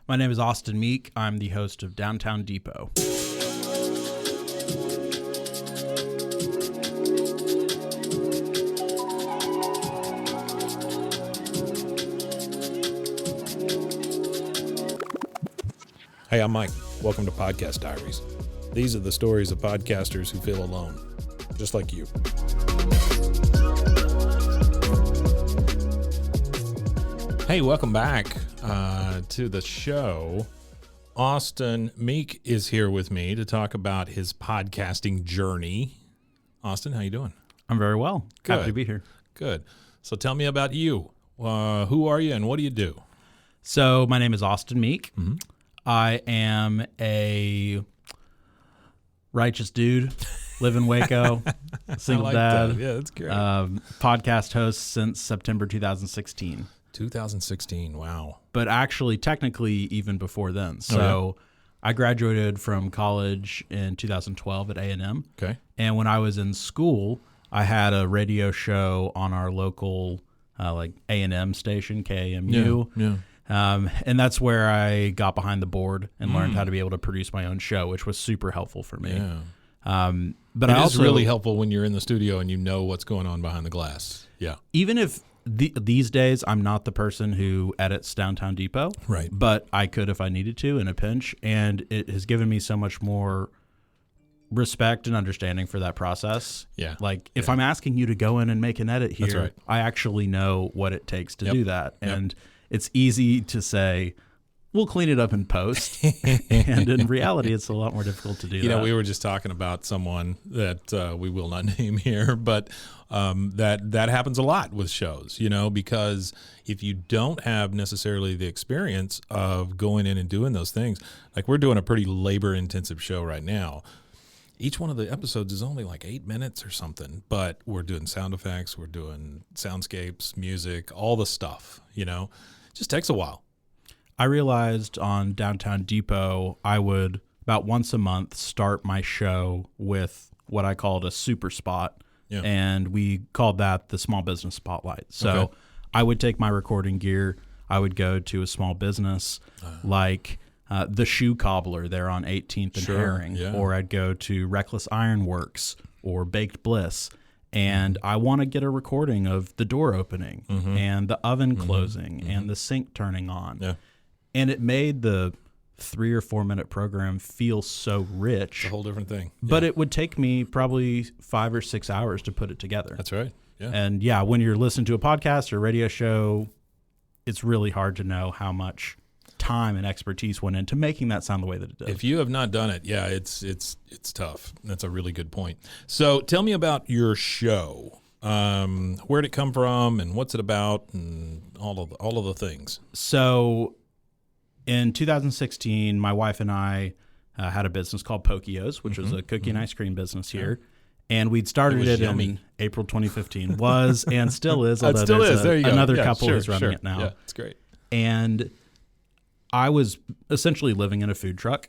My name is Austin Meek. I'm the host of Downtown Depot. Hey, I'm Mike. Welcome to Podcast Diaries. These are the stories of podcasters who feel alone, just like you. Hey, welcome back to the show. Austin Meek is here with me to talk about his podcasting journey. Austin, how you doing? I'm very well. Good. Happy to be here. Good. So tell me about you. Who are you and what do you do? So my name is Austin Meek. Mm-hmm. I am a righteous dude, live in Waco, single dad. That. Yeah, that's great. Podcast host since September 2016. 2016, wow. But actually, technically, even before then. So I graduated from college in 2012 at A&M. Okay. And when I was in school, I had a radio show on our local A&M station, KWBU. Yeah. And that's where I got behind the board and learned how to be able to produce my own show, which was super helpful for me. Yeah. But it is really helpful when you're in the studio and you know what's going on behind the glass. Yeah. Even if these days I'm not the person who edits Downtown Depot, right? But I could if I needed to in a pinch, and it has given me so much more respect and understanding for that process. Yeah. If I'm asking you to go in and make an edit here, that's right. I actually know what it takes to do that, and it's easy to say, we'll clean it up in post. And in reality, it's a lot more difficult to do that. You know, we were just talking about someone that we will not name here, but that happens a lot with shows, because if you don't have necessarily the experience of going in and doing those things, like we're doing a pretty labor-intensive show right now. Each one of the episodes is only like 8 minutes or something, but we're doing sound effects, we're doing soundscapes, music, all the stuff, It just takes a while. I realized on Downtown Depot, I would about once a month start my show with what I called a super spot. Yeah. And we called that the small business spotlight. So I would take my recording gear. I would go to a small business like the Shoe Cobbler there on 18th and Herring, or I'd go to Reckless Iron Works or Baked Bliss. And I want to get a recording of the door opening and the oven closing and the sink turning on. Yeah. And it made the 3 or 4 minute program feel so rich. It's a whole different thing. Yeah. But it would take me probably 5 or 6 hours to put it together. That's right. Yeah. And when you're listening to a podcast or radio show, it's really hard to know how much time and expertise went into making that sound the way that it does. If you have not done it, it's tough. That's a really good point. So tell me about your show. Where'd it come from and what's it about and all of the things? So in 2016, my wife and I had a business called Pokios, which was a cookie and ice cream business here. And we'd started it in April 2015. Was and still is, although there's another couple who's running it now. Yeah, it's great. And I was essentially living in a food truck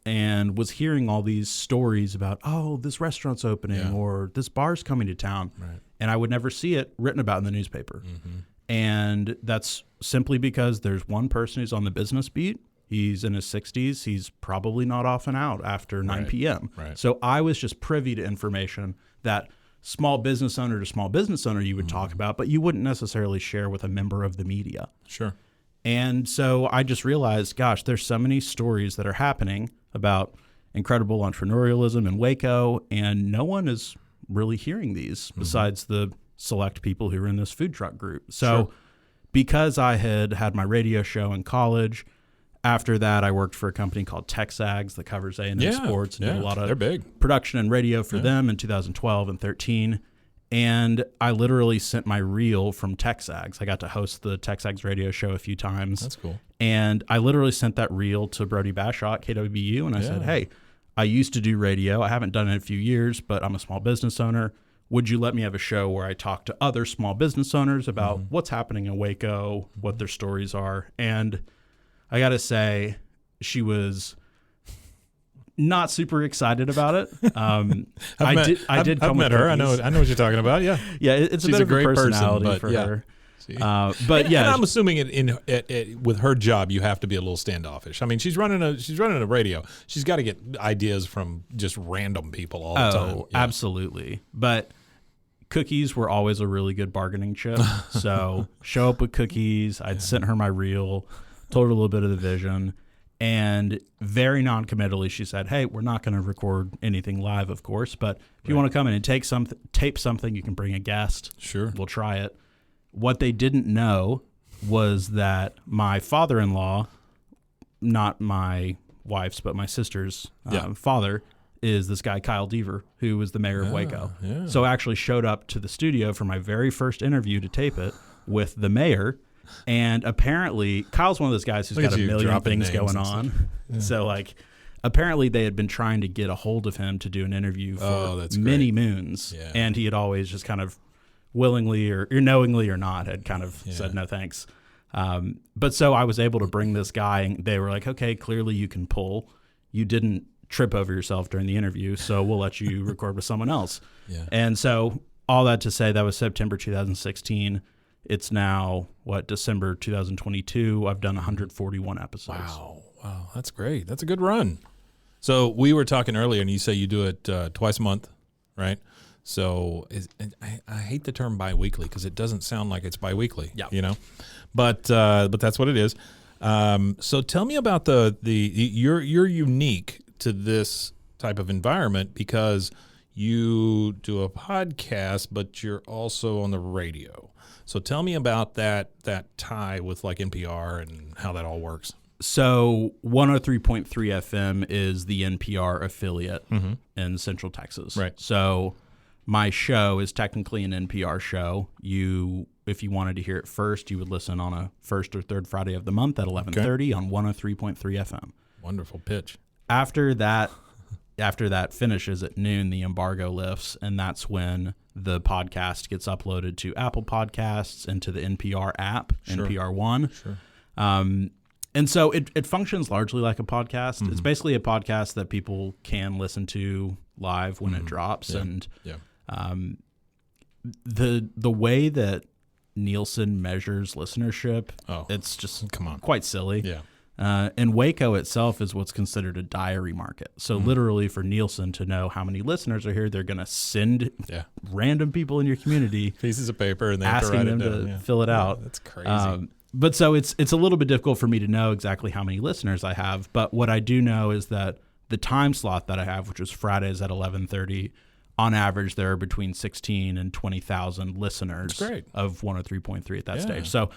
and was hearing all these stories about, this restaurant's opening or this bar's coming to town. Right. And I would never see it written about in the newspaper. Mm-hmm. And that's simply because there's one person who's on the business beat. He's in his 60s. He's probably not off and out after 9 p.m. Right. So I was just privy to information that small business owner to small business owner you would talk about, but you wouldn't necessarily share with a member of the media. Sure. And so I just realized, gosh, there's so many stories that are happening about incredible entrepreneurialism in Waco, and no one is really hearing these besides the select people who are in this food truck group. So because I had my radio show in college, after that I worked for a company called Texags that covers A&M sports and did a lot of production and radio for them in 2012 and 13. And I literally sent my reel from Texags. I got to host the Texags radio show a few times. That's cool. And I literally sent that reel to Brody Bashaw at KWBU, and I said, hey, I used to do radio. I haven't done it in a few years, but I'm a small business owner. Would you let me have a show where I talk to other small business owners about what's happening in Waco, what their stories are? And I got to say, she was not super excited about it. I've met her. I know what you're talking about. Yeah. Yeah. It's a bit of a personality for her. But yeah, and I'm assuming with her job, you have to be a little standoffish. I mean, she's running a radio. She's got to get ideas from just random people all the time. Oh, absolutely. But cookies were always a really good bargaining chip. So show up with cookies. I'd sent her my reel, told her a little bit of the vision, and very non-committally she said, "Hey, we're not going to record anything live, of course, but if you want to come in and tape something, you can bring a guest. Sure, we'll try it." What they didn't know was that my father-in-law, not my wife's, but my sister's father, is this guy, Kyle Deaver, who was the mayor of Waco. Yeah. So I actually showed up to the studio for my very first interview to tape it with the mayor. And apparently, Kyle's one of those guys who's got a million things going on. Yeah. So, like, apparently they had been trying to get a hold of him to do an interview for many moons. Yeah. And he had always just kind of willingly or knowingly or not had kind of said no thanks. But so I was able to bring this guy, and they were like, "Okay, clearly you can pull. You didn't trip over yourself during the interview, so we'll let you record with someone else." Yeah. And so all that to say, that was September 2016. It's now, December 2022. I've done 141 episodes. Wow, that's great. That's a good run. So we were talking earlier, and you say you do it twice a month, right? So I hate the term biweekly because it doesn't sound like it's biweekly, but that's what it is. So tell me about you're unique to this type of environment because you do a podcast, but you're also on the radio. So tell me about that tie with like NPR and how that all works. So 103.3 FM is the NPR affiliate in Central Texas. Right. So my show is technically an NPR show. If you wanted to hear it first, you would listen on a first or third Friday of the month at 11:30 on 103.3 FM. Wonderful pitch. After that finishes at noon, the embargo lifts, and that's when the podcast gets uploaded to Apple Podcasts and to the NPR app, NPR One. Sure. And so it functions largely like a podcast. It's basically a podcast that people can listen to live when it drops. Yeah. And the way that Nielsen measures listenership, it's just quite silly. Yeah. And Waco itself is what's considered a diary market. So literally for Nielsen to know how many listeners are here, they're going to send random people in your community pieces of paper and they asking them to fill it out. That's crazy. But so it's a little bit difficult for me to know exactly how many listeners I have. But what I do know is that the time slot that I have, which is Fridays at 11:30, on average there are between 16 and 20,000 listeners of 103.3 at that stage. So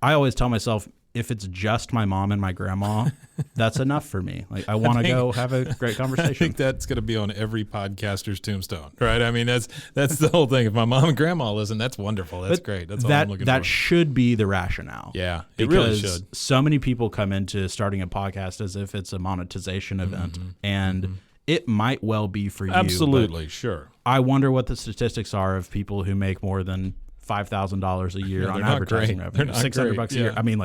I always tell myself, if it's just my mom and my grandma, that's enough for me. Like I want to go have a great conversation. I think that's going to be on every podcaster's tombstone, right? I mean, that's the whole thing. If my mom and grandma listen, that's wonderful. That's great. That's all I'm looking for. That should be the rationale. Yeah, it really should. So many people come into starting a podcast as if it's a monetization event, and it might well be for you. Absolutely, sure. I wonder what the statistics are of people who make more than $5,000 a year on advertising revenue, $600 a year. I mean,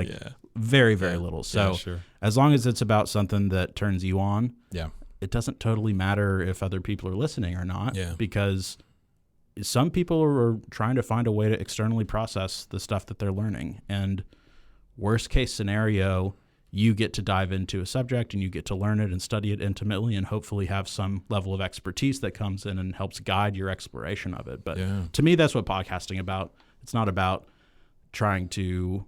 very, very little. So as long as it's about something that turns you on, it doesn't totally matter if other people are listening or not, because some people are trying to find a way to externally process the stuff that they're learning. And worst case scenario, you get to dive into a subject and you get to learn it and study it intimately and hopefully have some level of expertise that comes in and helps guide your exploration of it. But to me, that's what podcasting about. It's not about trying to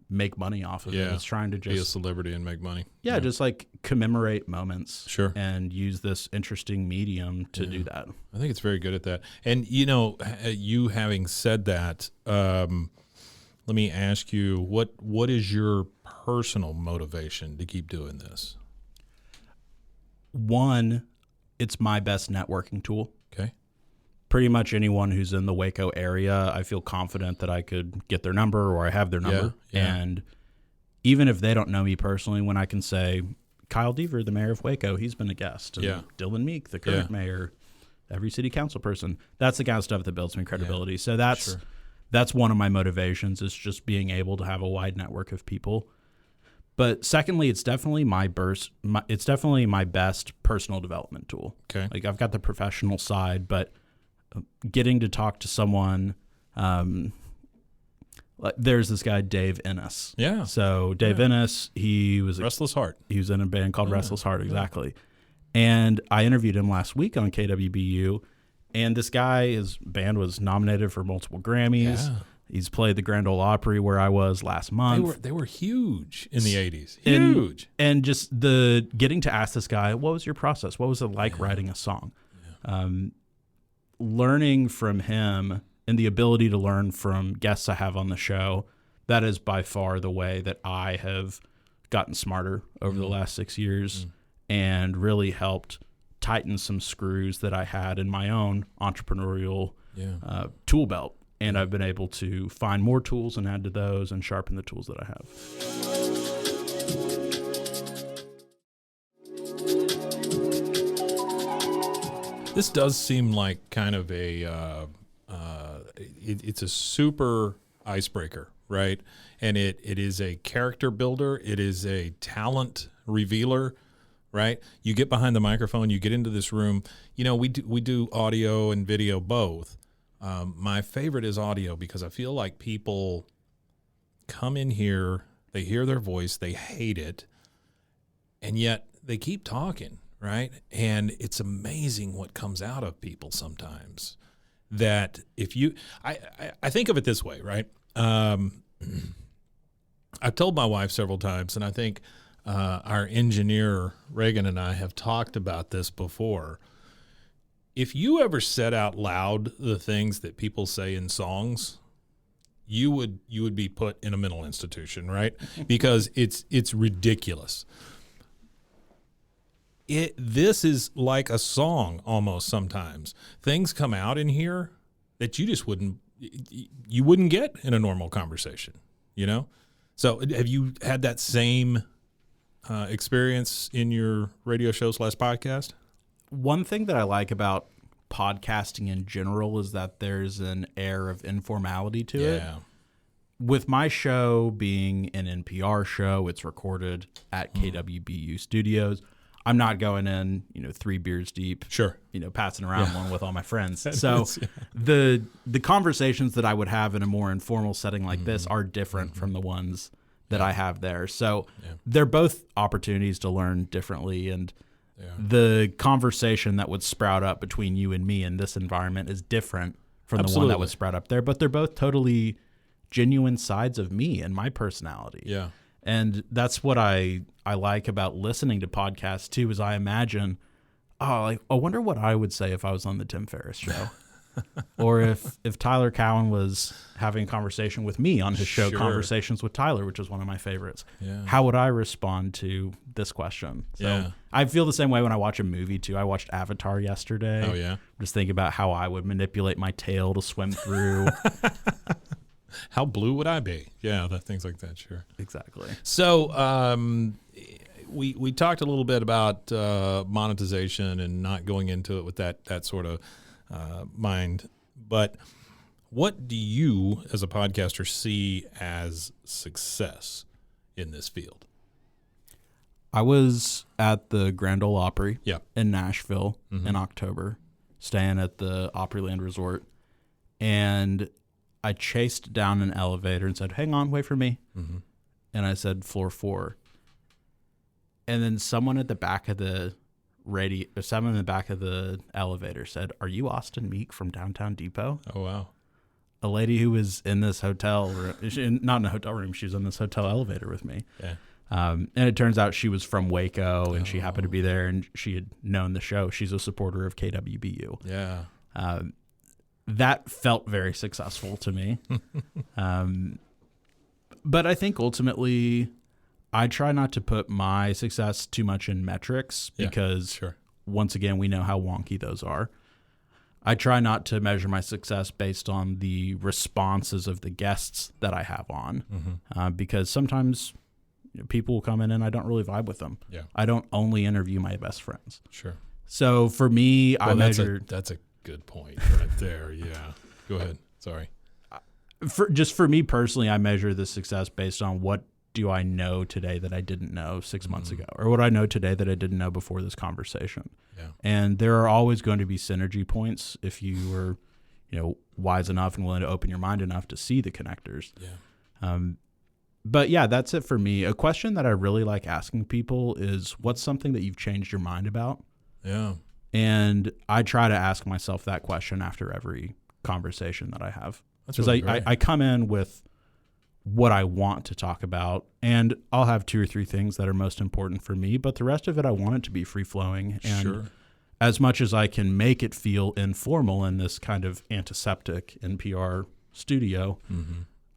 make money off of it. It's trying to just be a celebrity and make money. Just like commemorate moments and use this interesting medium to do that. I think it's very good at that. And, you having said that, let me ask you, what is your personal motivation to keep doing this? One, it's my best networking tool. Okay. Pretty much anyone who's in the Waco area, I feel confident that I could get their number or I have their number. And even if they don't know me personally, when I can say, Kyle Deaver, the mayor of Waco, he's been a guest. And Dylan Meek, the current mayor, every city council person, that's the kind of stuff that builds me credibility. So that's one of my motivations, is just being able to have a wide network of people. But secondly, it's definitely my best personal development tool. Okay. Like I've got the professional side, but getting to talk to someone Like, there's this guy, Dave Ennis. Yeah. So Dave Ennis, he was Restless Heart. He was in a band called Restless Heart, exactly. And I interviewed him last week on KWBU, and this guy, his band was nominated for multiple Grammys. Yeah. He's played the Grand Ole Opry where I was last month. They were huge in the 80s. Huge. And just the getting to ask this guy, what was your process? What was it like writing a song? Yeah. Learning from him and the ability to learn from guests I have on the show, that is by far the way that I have gotten smarter over the last 6 years and really helped tighten some screws that I had in my own entrepreneurial tool belt. And I've been able to find more tools and add to those and sharpen the tools that I have. This does seem like kind of it's a super icebreaker, right? And it is a character builder. It is a talent revealer, right? You get behind the microphone, you get into this room. You know, we do audio and video both. My favorite is audio because I feel like people come in here, they hear their voice, they hate it, and yet they keep talking, right? And it's amazing what comes out of people sometimes. That if you, I think of it this way, right? I've told my wife several times, and I think our engineer, Reagan, and I have talked about this before. If you ever said out loud the things that people say in songs, you would be put in a mental institution, right? Because it's ridiculous. This is like a song almost sometimes. Things come out in here that you just wouldn't get in a normal conversation, you know? So have you had that same experience in your radio show/podcast? One thing that I like about podcasting in general is that there's an air of informality to it. With my show being an NPR show, it's recorded at KWBU studios. I'm not going in, 3 beers deep, passing around one with all my friends. So the conversations that I would have in a more informal setting like this are different from the ones that I have there. So they're both opportunities to learn differently, and the conversation that would sprout up between you and me in this environment is different from the one that would sprout up there, but they're both totally genuine sides of me and my personality. Yeah. And that's what I like about listening to podcasts too, is I imagine, I wonder what I would say if I was on the Tim Ferriss show. Or if Tyler Cowen was having a conversation with me on his show, Conversations with Tyler, which is one of my favorites. Yeah. How would I respond to this question? So I feel the same way when I watch a movie too. I watched Avatar yesterday. Oh yeah. Just thinking about how I would manipulate my tail to swim through. How blue would I be? Yeah, things like that, sure. Exactly. So we talked a little bit about monetization and not going into it with that sort of mind. But what do you, as a podcaster, see as success in this field? I was at the Grand Ole Opry in Nashville in October, staying at the Opryland Resort, and I chased down an elevator and said, "Hang on, wait for me." And I said, "Floor 4." And then someone at the back of the elevator said, "Are you Austin Meek from Downtown Depot?" Oh, wow. A lady who was in this hotel room, not in a hotel room, she was in this hotel elevator with me. Yeah. And it turns out she was from Waco, and she happened to be there, and she had known the show. She's a supporter of KWBU. Yeah. That felt very successful to me. But I think ultimately I try not to put my success too much in metrics because once again, we know how wonky those are. I try not to measure my success based on the responses of the guests that I have on because sometimes people will come in and I don't really vibe with them. Yeah. I don't only interview my best friends. Sure. So for me, I measure... That's a good point right there. Yeah. Go ahead. Sorry. For me personally, I measure the success based on what do I know today that I didn't know 6 months ago, or what I know today that I didn't know before this conversation. Yeah. And there are always going to be synergy points if you were, wise enough and willing to open your mind enough to see the connectors. Yeah. But yeah, that's it for me. A question that I really like asking people is, what's something that you've changed your mind about? Yeah. And I try to ask myself that question after every conversation that I have. That's Because really great. I come in with what I want to talk about, and I'll have 2 or 3 things that are most important for me, but the rest of it, I want it to be free-flowing. And Sure. as much as I can make it feel informal in this kind of antiseptic NPR studio,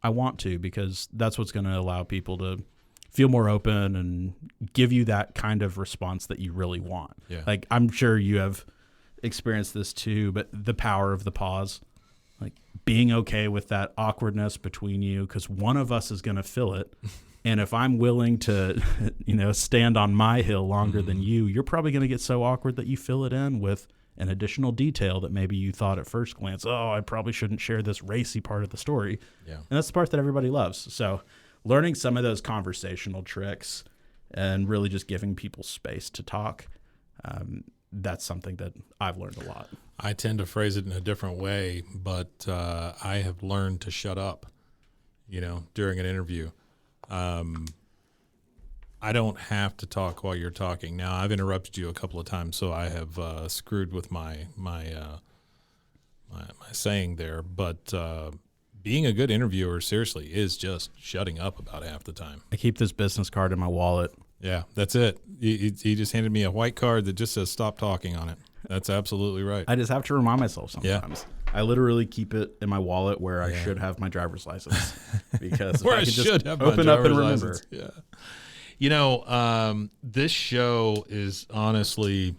I want to, because that's what's going to allow people to feel more open and give you that kind of response that you really want. Yeah. Like, I'm sure you have experienced this too, but the power of the pause, like being okay with that awkwardness between you, because one of us is going to fill it. And if I'm willing to, stand on my hill longer than you, you're probably going to get so awkward that you fill it in with an additional detail that maybe you thought at first glance, oh, I probably shouldn't share this racy part of the story. Yeah. And that's the part that everybody loves. So learning some of those conversational tricks and really just giving people space to talk, that's something that I've learned a lot. I tend to phrase it in a different way, but I have learned to shut up, during an interview. I don't have to talk while you're talking. Now, I've interrupted you a couple of times, so I have screwed with my saying there. But being a good interviewer, seriously, is just shutting up about half the time. I keep this business card in my wallet. Yeah, that's it. He just handed me a white card that just says "Stop talking" on it. That's absolutely right. I just have to remind myself sometimes. Yeah. I literally keep it in my wallet where I should have my driver's license, because where I could should just have open my up and driver's remember. license. Yeah. This show is honestly,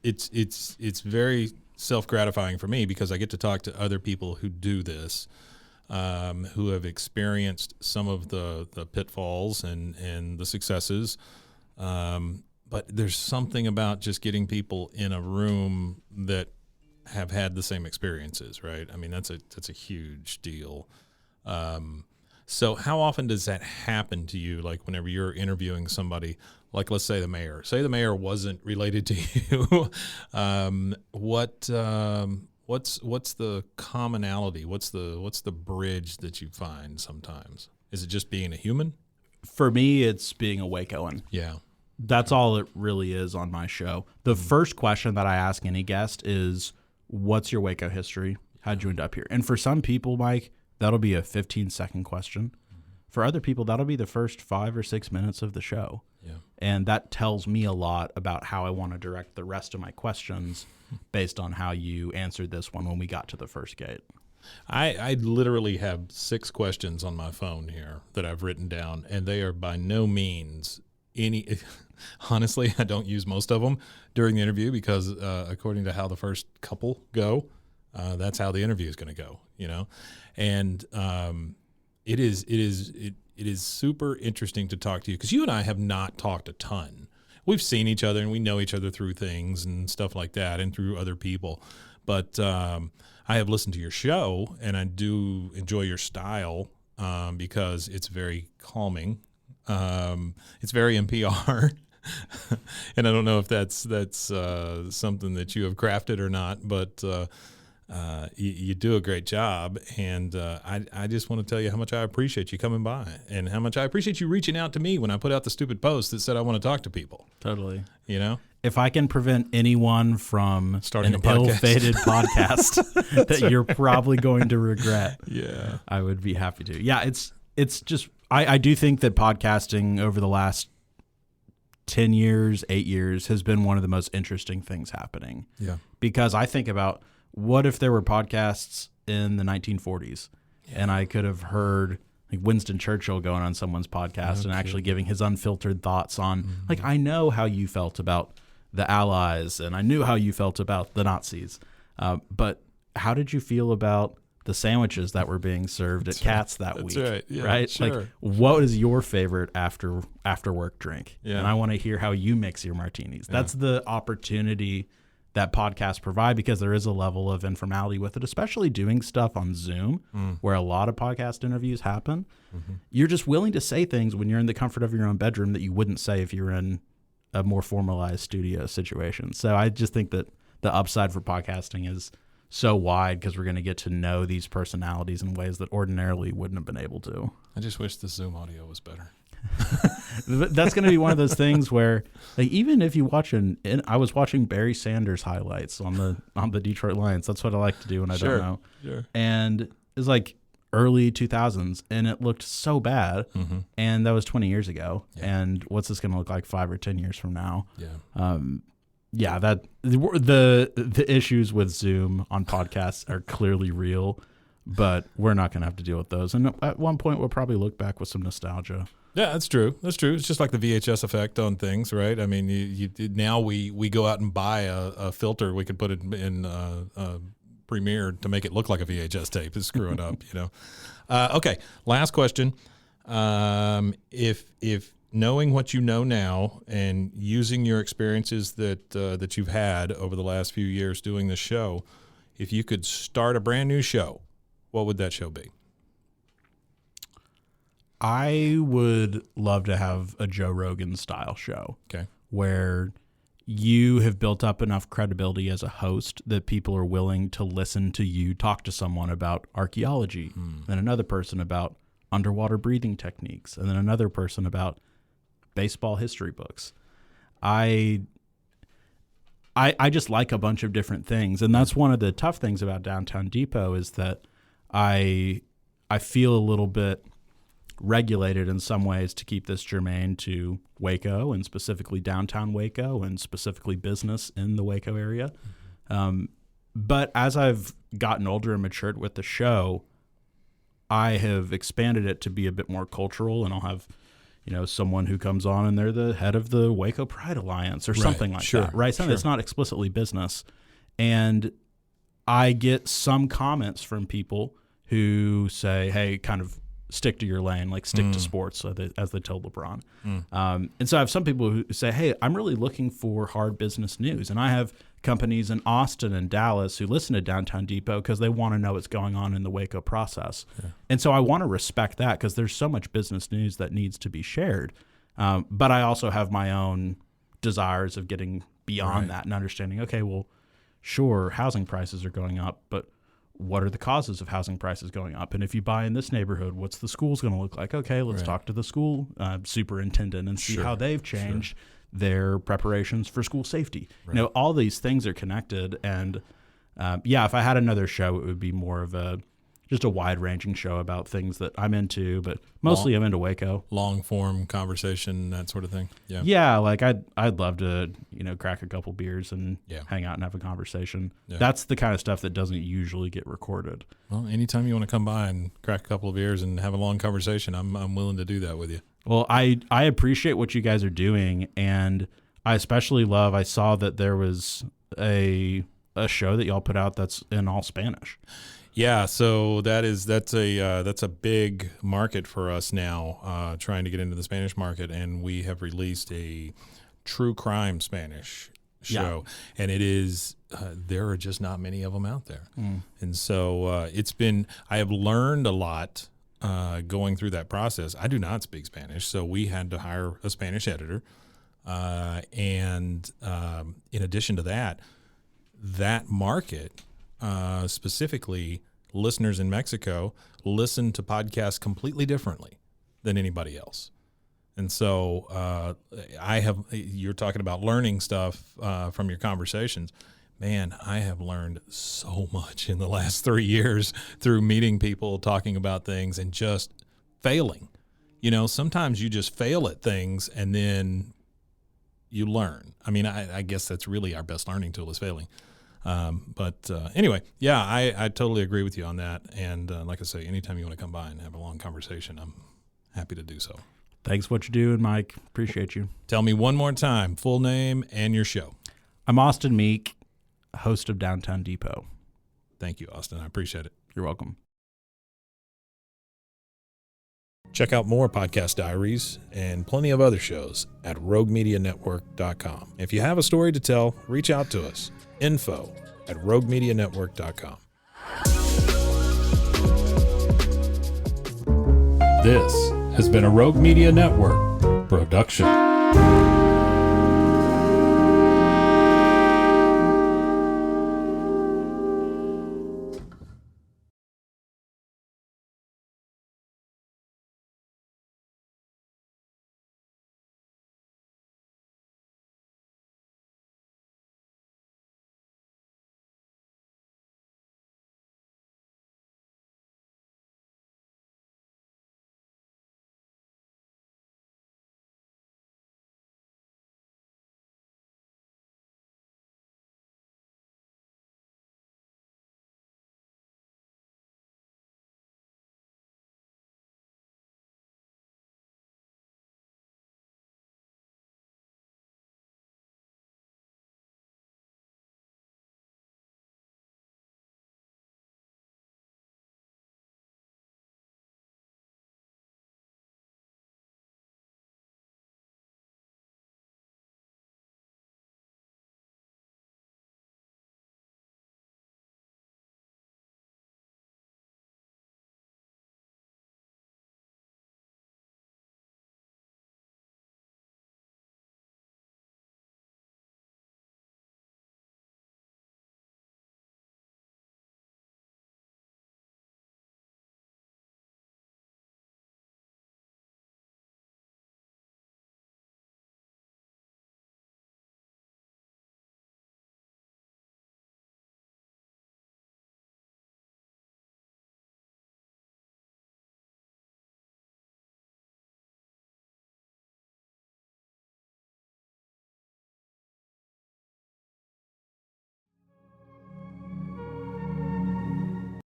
it's very self-gratifying for me, because I get to talk to other people who do this, who have experienced some of the pitfalls and the successes. But there's something about just getting people in a room that have had the same experiences, right? I mean, that's a huge deal. So how often does that happen to you? Like, whenever you're interviewing somebody, like, let's say the mayor. Say the mayor wasn't related to you. What's the commonality? What's the bridge that you find sometimes? Is it just being a human? For me, it's being a Wacoan. Yeah. That's all it really is on my show. The first question that I ask any guest is, what's your Waco history? How'd you end up here? And for some people, Mike, that'll be a 15-second question. For other people, that'll be the first 5 or 6 minutes of the show. Yeah. And that tells me a lot about how I want to direct the rest of my questions based on how you answered this one when we got to the first gate. I literally have 6 questions on my phone here that I've written down, and they are by no means any. Honestly, I don't use most of them during the interview, because according to how the first couple go, that's how the interview is going to go, and it is super interesting to talk to you, because you and I have not talked a ton. We've seen each other and we know each other through things and stuff like that, and through other people. But I have listened to your show, and I do enjoy your style, because it's very calming. It's very NPR. And I don't know if that's something that you have crafted or not, but you do a great job, and I just want to tell you how much I appreciate you coming by, and how much I appreciate you reaching out to me when I put out the stupid post that said I want to talk to people. Totally. If I can prevent anyone from starting an a podcast. ill-fated podcast that you're probably going to regret, yeah, I would be happy to. Yeah, it's just I do think that podcasting over the last 10 years, 8 years has been one of the most interesting things happening. Yeah. Because I think about, what if there were podcasts in the 1940s and I could have heard like Winston Churchill going on someone's podcast and actually giving his unfiltered thoughts on, like, I know how you felt about the Allies and I knew how you felt about the Nazis. But how did you feel about the sandwiches that were being served at Katz that week? Right. Yeah, right? Sure. Like, what is your favorite after work drink? Yeah. And I want to hear how you mix your martinis. That's the opportunity that podcasts provide, because there is a level of informality with it, especially doing stuff on Zoom where a lot of podcast interviews happen. You're just willing to say things when you're in the comfort of your own bedroom that you wouldn't say if you were in a more formalized studio situation. So I just think that the upside for podcasting is so wide because we're going to get to know these personalities in ways that ordinarily wouldn't have been able to. I just wish the Zoom audio was better. That's going to be one of those things where, like, even if you watch I was watching Barry Sanders highlights on the Detroit Lions. That's what I like to do when I don't know. Sure. And it's like early 2000s, and it looked so bad. Mm-hmm. And that was 20 years ago. Yeah. And what's this going to look like 5 or 10 years from now? Yeah. That the issues with Zoom on podcasts are clearly real, but we're not going to have to deal with those. And at one point, we'll probably look back with some nostalgia. Yeah, that's true. It's just like the VHS effect on things, right? I mean, you now we go out and buy a filter. We could put it in Premiere to make it look like a VHS tape. Is screw it up, you know. Okay, last question. If knowing what you know now and using your experiences that you've had over the last few years doing this show, if you could start a brand new show, what would that show be? I would love to have a Joe Rogan style show. Okay. Where you have built up enough credibility as a host that people are willing to listen to you talk to someone about archaeology, then another person about underwater breathing techniques, and then another person about baseball history books. I just like a bunch of different things, and that's one of the tough things about Downtown Depot is that I feel a little bit regulated in some ways to keep this germane to Waco and specifically downtown Waco and specifically business in the Waco area. But as I've gotten older and matured with the show, I have expanded it to be a bit more cultural, and I'll have, you know, someone who comes on and they're the head of the Waco Pride Alliance or something like that, right? Something that's not explicitly business. And I get some comments from people who say, hey, kind of stick to your lane, like stick to sports, as they told LeBron. And so I have some people who say, hey, I'm really looking for hard business news. And I have companies in Austin and Dallas who listen to Downtown Depot because they want to know what's going on in the Waco process. Yeah. And so I want to respect that because there's so much business news that needs to be shared. But I also have my own desires of getting beyond that and understanding, okay, well, sure, housing prices are going up, but what are the causes of housing prices going up? And if you buy in this neighborhood, what's the schools going to look like? Okay, let's talk to the school superintendent and see how they've changed their preparations for school safety. You know, all these things are connected. And if I had another show, it would be more of just a wide-ranging show about things that I'm into, but mostly I'm into Waco. Long-form conversation, that sort of thing. Yeah, like I'd love to, you know, crack a couple beers and hang out and have a conversation. Yeah. That's the kind of stuff that doesn't usually get recorded. Well, anytime you want to come by and crack a couple of beers and have a long conversation, I'm willing to do that with you. Well, I appreciate what you guys are doing, and I especially love, I saw that there was a show that y'all put out that's in all Spanish. Yeah, so that's a big market for us now, trying to get into the Spanish market, and we have released a true crime Spanish show, and it is there are just not many of them out there, and so I have learned a lot going through that process. I do not speak Spanish, so we had to hire a Spanish editor, and in addition to that market. Specifically, listeners in Mexico listen to podcasts completely differently than anybody else. And so you're talking about learning stuff from your conversations. Man, I have learned so much in the last 3 years through meeting people, talking about things, and just failing. You know, sometimes you just fail at things and then you learn. I mean, I guess that's really our best learning tool is failing. But anyway, I totally agree with you on that. And like I say, anytime you want to come by and have a long conversation, I'm happy to do so. Thanks for what you do, Mike. Appreciate you. Tell me one more time, full name and your show. I'm Austin Meek, host of Downtown Depot. Thank you, Austin. I appreciate it. You're welcome. Check out more podcast diaries and plenty of other shows at roguemedianetwork.com. If you have a story to tell, reach out to us. info@roguemedianetwork.com. This has been a Rogue Media Network production.